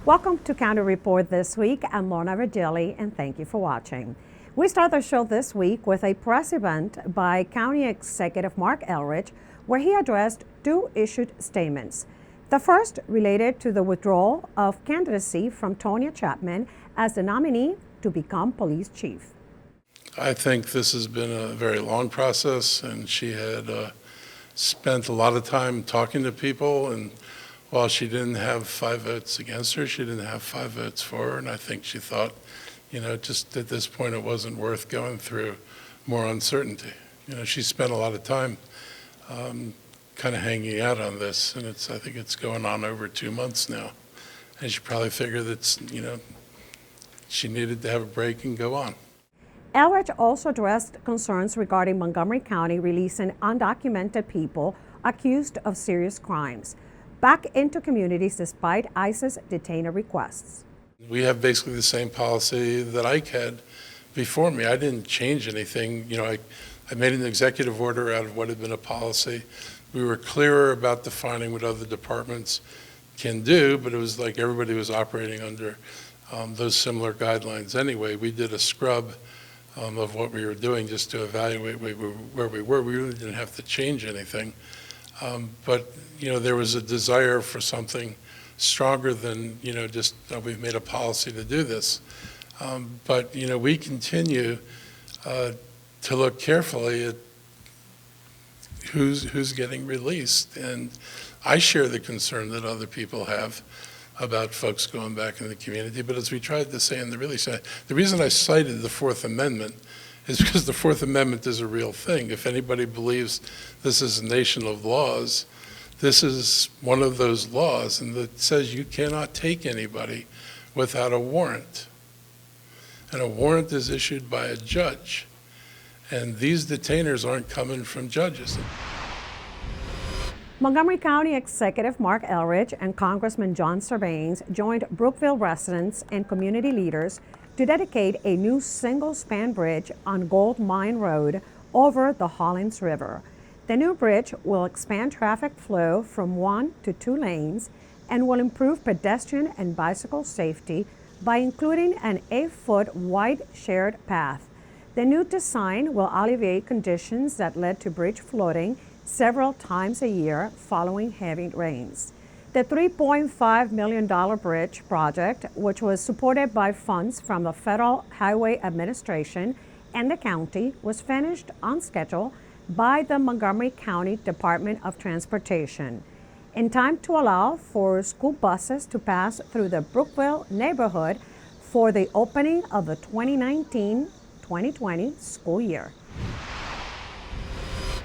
Welcome to County Report this week. I'm Lorna Virgili, and thank you for watching. We start the show this week with a press event by County Executive Marc Elrich, where he addressed two issued statements. The first related to the withdrawal of candidacy from Tonya Chapman as the nominee to become police chief. I think this has been a very long process, and she had spent a lot of time talking to people, and while she didn't have 5 votes against her, she didn't have 5 votes for her, and I think she thought, just at this point it wasn't worth going through more uncertainty. She spent a lot of time kind of hanging out on this, and I think it's going on over 2 months now, and she probably figured that, she needed to have a break and go on. Elrich also addressed concerns regarding Montgomery County releasing undocumented people accused of serious crimes back into communities despite ICE's detainer requests. We have basically the same policy that Ike had before me. I didn't change anything. I made an executive order out of what had been a policy. We were clearer about defining what other departments can do, but it was like everybody was operating under those similar guidelines anyway. We did a scrub of what we were doing just to evaluate where we were. We really didn't have to change anything. But there was a desire for something stronger than, just we've made a policy to do this. But we continue to look carefully at who's getting released. And I share the concern that other people have about folks going back in the community. But as we tried to say in the release, the reason I cited the Fourth Amendment is because the Fourth Amendment is a real thing. If anybody believes this is a nation of laws, this is one of those laws, and that says you cannot take anybody without a warrant. And a warrant is issued by a judge. And these detainers aren't coming from judges. Montgomery County Executive Marc Elrich and Congressman John Sarbanes joined Brookville residents and community leaders to dedicate a new single-span bridge on Gold Mine Road over the Hollins River. The new bridge will expand traffic flow from 1 to 2 lanes and will improve pedestrian and bicycle safety by including an 8-foot wide shared path. The new design will alleviate conditions that led to bridge flooding several times a year following heavy rains. The $3.5 million bridge project, which was supported by funds from the Federal Highway Administration and the county, was finished on schedule by the Montgomery County Department of Transportation in time to allow for school buses to pass through the Brookville neighborhood for the opening of the 2019-2020 school year.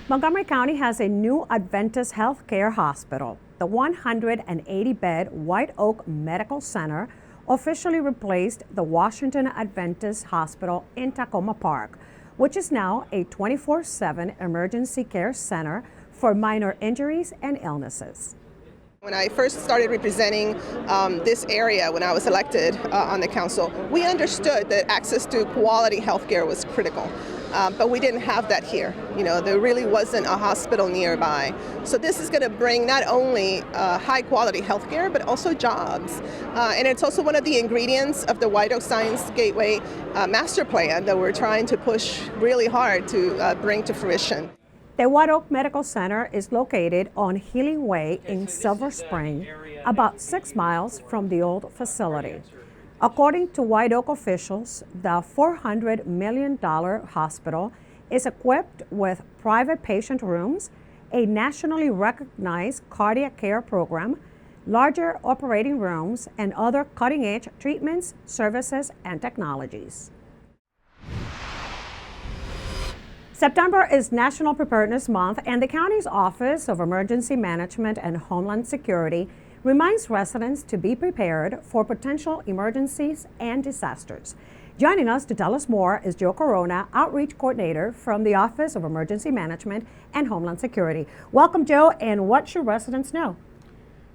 Montgomery County has a new Adventist healthcare hospital. The 180-bed White Oak Medical Center officially replaced the Washington Adventist Hospital in Takoma Park, which is now a 24/7 emergency care center for minor injuries and illnesses. When I first started representing this area when I was elected on the council, we understood that access to quality health care was critical. But we didn't have that here. There really wasn't a hospital nearby. So this is going to bring not only high quality health care, but also jobs. And it's also one of the ingredients of the White Oak Science Gateway master plan that we're trying to push really hard to bring to fruition. The White Oak Medical Center is located on Healing Way in Silver Spring, about 6 miles from the old facility. According to White Oak officials, the $400 million hospital is equipped with private patient rooms, a nationally recognized cardiac care program, larger operating rooms, and other cutting-edge treatments, services, and technologies. September is National Preparedness Month, and the county's Office of Emergency Management and Homeland Security reminds residents to be prepared for potential emergencies and disasters. Joining us to tell us more is Joe Corona, Outreach Coordinator from the Office of Emergency Management and Homeland Security. Welcome, Joe, and what should residents know?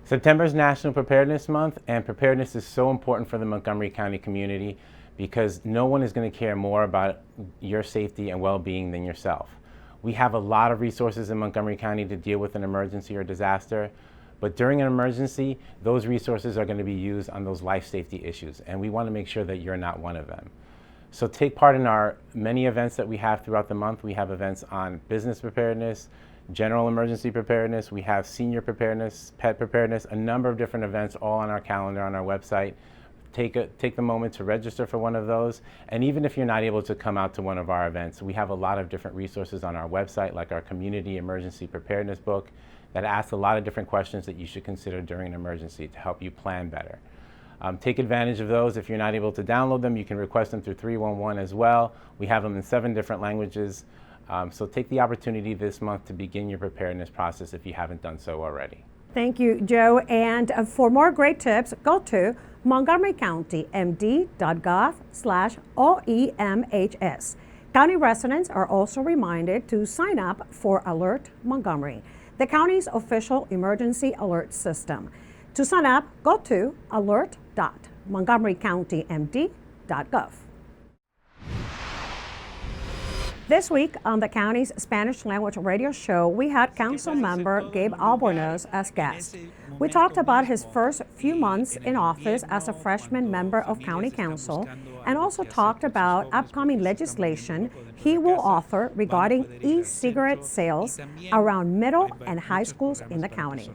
September is National Preparedness Month, and preparedness is so important for the Montgomery County community because no one is going to care more about your safety and well-being than yourself. We have a lot of resources in Montgomery County to deal with an emergency or disaster, But during an emergency, those resources are going to be used on those life safety issues, and we want to make sure that you're not one of them. So take part in our many events that we have throughout the month. We have events on business preparedness, general emergency preparedness, we have senior preparedness, pet preparedness, a number of different events all on our calendar on our website. Take the moment to register for one of those. And even if you're not able to come out to one of our events, we have a lot of different resources on our website, like our Community Emergency Preparedness book that asks a lot of different questions that you should consider during an emergency to help you plan better. Take advantage of those. If you're not able to download them, you can request them through 311 as well. We have them in 7 different languages. So take the opportunity this month to begin your preparedness process if you haven't done so already. Thank you, Joe. And for more great tips, go to montgomerycountymd.gov/OEMHS. County residents are also reminded to sign up for Alert Montgomery, the county's official emergency alert system. To sign up, go to alert.montgomerycountymd.gov. This week on the county's Spanish language radio show, we had Councilmember Gabe Albornoz as guest. We talked about his first few months in office as a freshman member of County Council and also talked about upcoming legislation he will author regarding e-cigarette sales around middle and high schools in the county.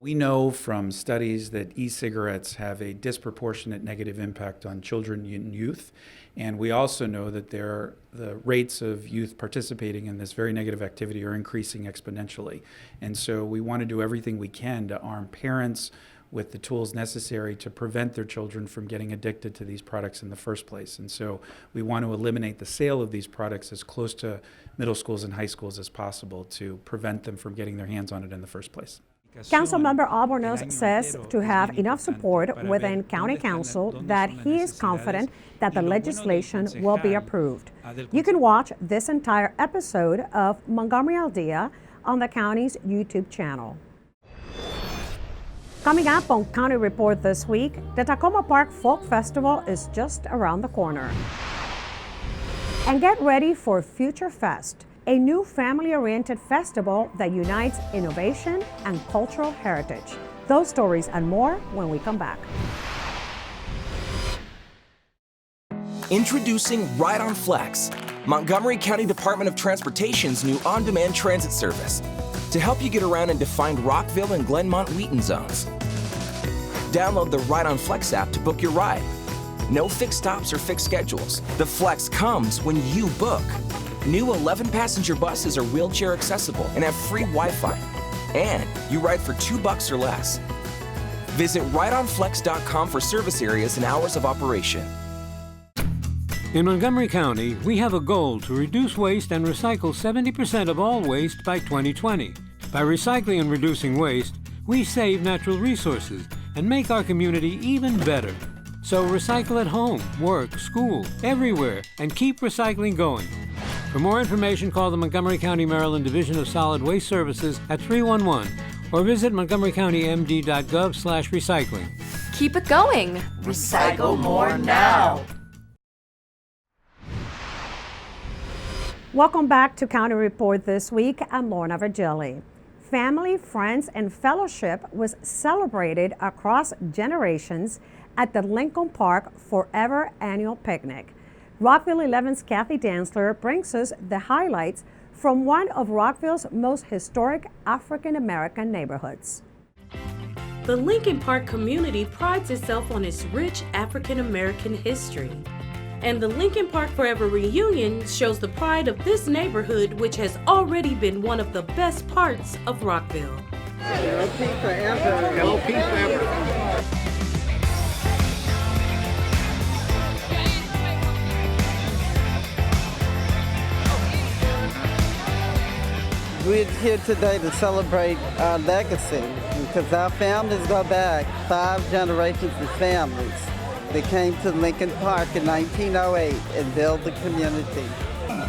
We know from studies that e-cigarettes have a disproportionate negative impact on children and youth, and we also know that the rates of youth participating in this very negative activity are increasing exponentially. And so we want to do everything we can to arm parents with the tools necessary to prevent their children from getting addicted to these products in the first place. And so we want to eliminate the sale of these products as close to middle schools and high schools as possible to prevent them from getting their hands on it in the first place. Councilmember Albornoz says to have enough support within County Council that he is confident that the legislation will be approved. You can watch this entire episode of Montgomery al Día on the county's YouTube channel. Coming up on County Report this week, the Takoma Park Folk Festival is just around the corner. And get ready for FutureFest, a new family-oriented festival that unites innovation and cultural heritage. Those stories and more when we come back. Introducing Ride on Flex, Montgomery County Department of Transportation's new on-demand transit service to help you get around in defined Rockville and Glenmont-Wheaton zones. Download the Ride on Flex app to book your ride. No fixed stops or fixed schedules. The Flex comes when you book. New 11-passenger buses are wheelchair accessible and have free Wi-Fi. And you ride for $2 or less. Visit rideonflex.com for service areas and hours of operation. In Montgomery County, we have a goal to reduce waste and recycle 70% of all waste by 2020. By recycling and reducing waste, we save natural resources and make our community even better. So recycle at home, work, school, everywhere, and keep recycling going. For more information, call the Montgomery County, Maryland Division of Solid Waste Services at 311 or visit montgomerycountymd.gov/recycling. Keep it going. Recycle more now. Welcome back to County Report this week. I'm Lorna Virgili. Family, friends, and fellowship was celebrated across generations at the Lincoln Park Forever Annual Picnic. Rockville 11's Kathy Dantzler brings us the highlights from one of Rockville's most historic African-American neighborhoods. The Lincoln Park community prides itself on its rich African-American history. And the Lincoln Park Forever Reunion shows the pride of this neighborhood, which has already been one of the best parts of Rockville. LP forever. LP forever. We're here today to celebrate our legacy because our families go back 5 generations of families. They came to Lincoln Park in 1908 and built the community.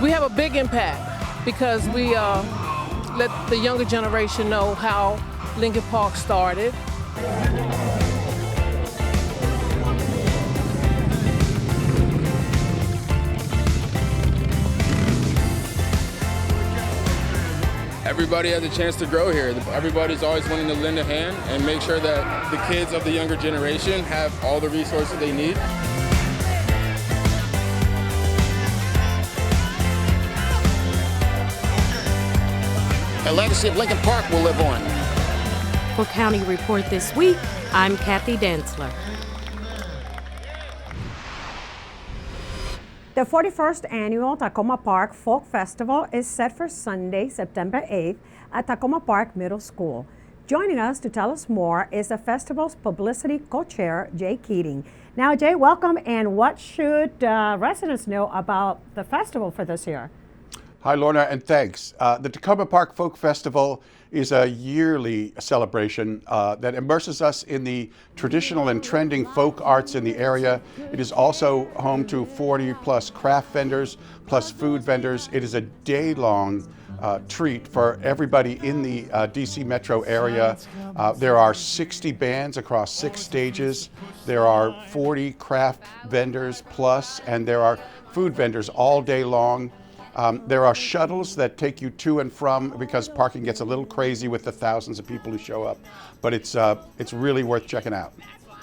We have a big impact because we let the younger generation know how Lincoln Park started. everybody has a chance to grow here. Everybody's always wanting to lend a hand and make sure that the kids of the younger generation have all the resources they need. The legacy of Lincoln Park will live on. For County Report this week, I'm Kathy Densler. The 41st Annual Takoma Park Folk Festival is set for Sunday, September 8th at Takoma Park Middle School. Joining us to tell us more is the festival's publicity co-chair, Jay Keating. Now, Jay, welcome, and what should residents know about the festival for this year? Hi, Lorna, and thanks. The Takoma Park Folk Festival is a yearly celebration that immerses us in the traditional and trending folk arts in the area. It is also home to 40-plus craft vendors, plus food vendors. It is a day-long treat for everybody in the DC metro area. There are 60 bands across 6 stages. There are 40 craft vendors plus, and there are food vendors all day long. There are shuttles that take you to and from because parking gets a little crazy with the thousands of people who show up, but it's really worth checking out.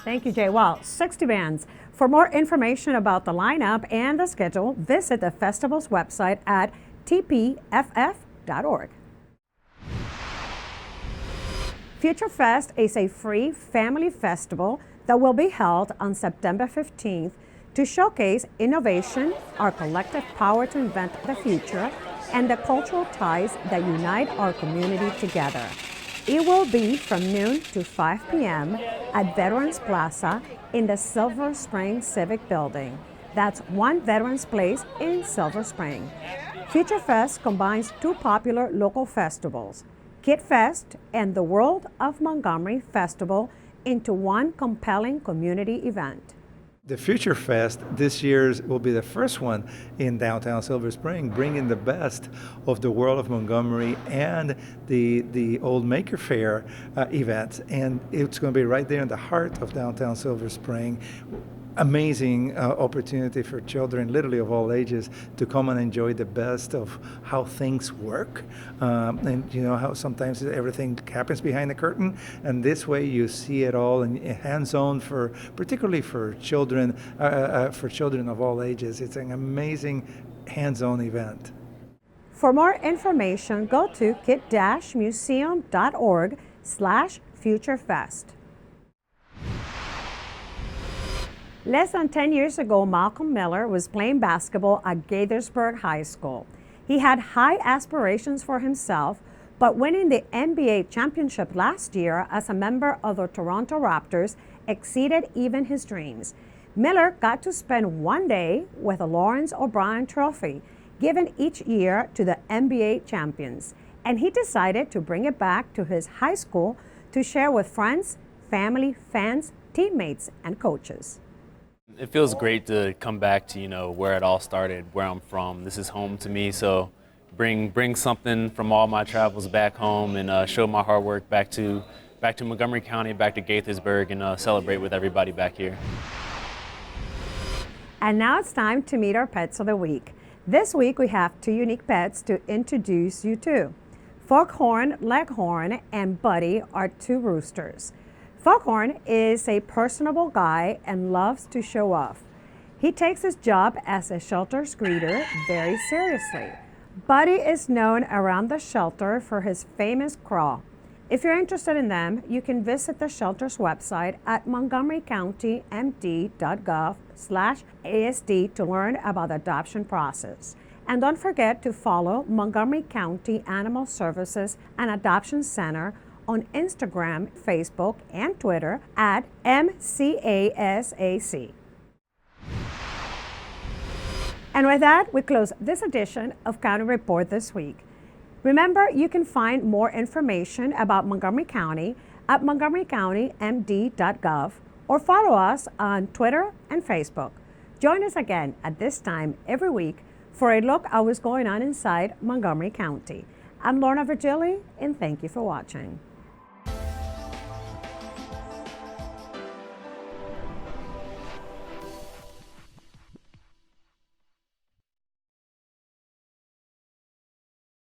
Thank you, Jay. Well, 60 bands. For more information about the lineup and the schedule, visit the festival's website at tpff.org. FutureFest is a free family festival that will be held on September 15th to showcase innovation, our collective power to invent the future, and the cultural ties that unite our community together. It will be from noon to 5 p.m. at Veterans Plaza in the Silver Spring Civic Building. That's One Veterans Place in Silver Spring. FutureFest combines 2 popular local festivals, Kid Fest and the World of Montgomery Festival, into one compelling community event. The FutureFest this year will be the first one in downtown Silver Spring, bringing the best of the World of Montgomery and the Old Maker Fair events. And it's going to be right there in the heart of downtown Silver Spring. Amazing opportunity for children, literally of all ages, to come and enjoy the best of how things work. And you know how sometimes everything happens behind the curtain, and this way you see it all and hands-on particularly for children of all ages. It's an amazing hands-on event. For more information, go to kid-museum.org/FutureFest. Less than 10 years ago, Malcolm Miller was playing basketball at Gaithersburg High School. He had high aspirations for himself, but winning the NBA championship last year as a member of the Toronto Raptors exceeded even his dreams. Miller got to spend one day with the Lawrence O'Brien Trophy, given each year to the NBA champions, and he decided to bring it back to his high school to share with friends, family, fans, teammates, and coaches. It feels great to come back to, where it all started, where I'm from. This is home to me, so bring something from all my travels back home and show my hard work back to Montgomery County, back to Gaithersburg, and celebrate with everybody back here. And now it's time to meet our pets of the week. This week we have 2 unique pets to introduce you to. Foghorn Leghorn and Buddy are 2 roosters. Foghorn is a personable guy and loves to show off. He takes his job as a shelter's greeter very seriously. Buddy is known around the shelter for his famous crawl. If you're interested in them, you can visit the shelter's website at montgomerycountymd.gov/ASD to learn about the adoption process. And don't forget to follow Montgomery County Animal Services and Adoption Center on Instagram, Facebook, and Twitter at MCASAC. And with that, we close this edition of County Report this week. Remember, you can find more information about Montgomery County at montgomerycountymd.gov or follow us on Twitter and Facebook. Join us again at this time every week for a look at what's going on inside Montgomery County. I'm Lorna Virgili, and thank you for watching.